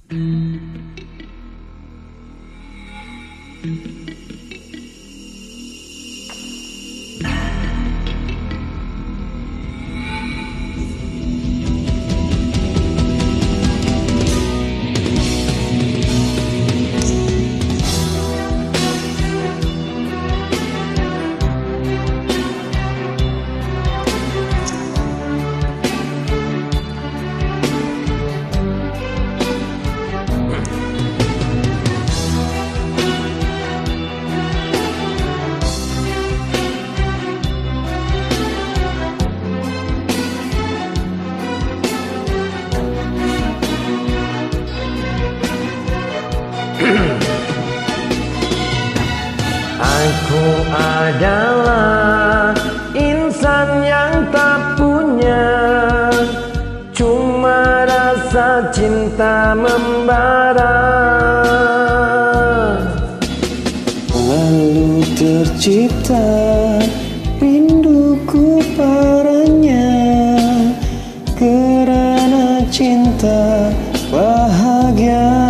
Aku adalah insan yang tak punya, cuma rasa cinta membara. Lalu tercipta rinduku padanya, karena cinta bahagia.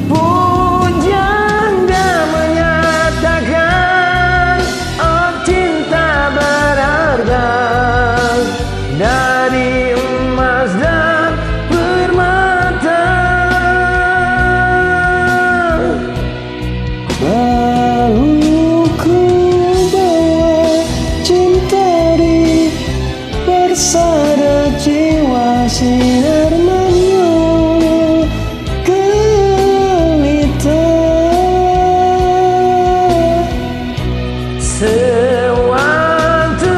Pujangga menyatakan, oh cinta berharga dari emas dan permata. Lalu ku bawa cinta di bersada jiwa sinar menyu gelita. Sewaktu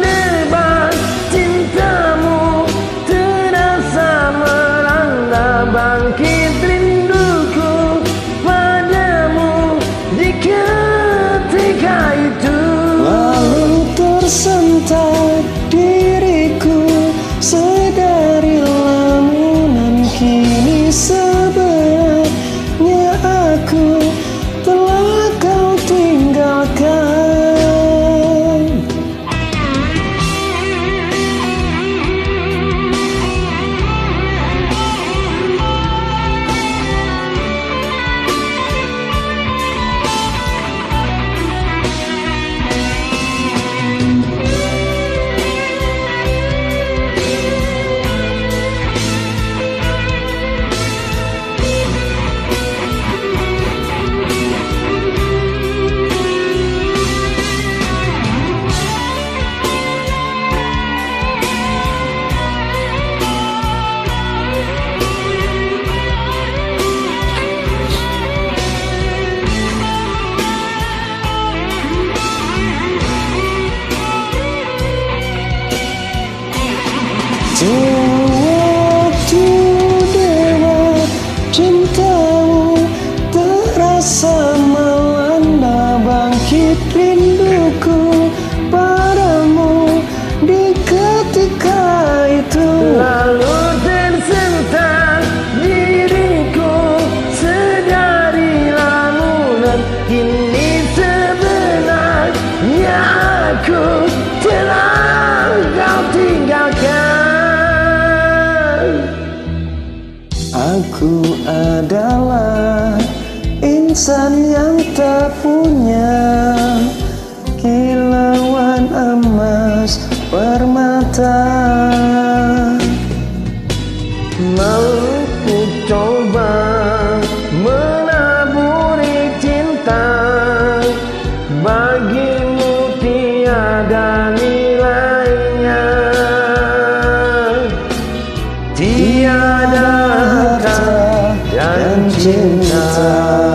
debat cintamu terasa melanda, bangkit rinduku padamu di ketika itu. Lalu tersentak diriku sedari lamunan, kini sebenarnya aku telah kau tinggalkan. Sewaktu dewa cintamu terasa melanda, bangkit rinduku padamu di ketika itu. Lalu tersentak diriku sedari lamunan, kini sebenarnya aku telah kau tinggalkan. Aku adalah insan yang tak punya kilauan emas permata. Mau ku coba menaburi cinta, bagimu tiada nilainya, tiada harta dan cinta.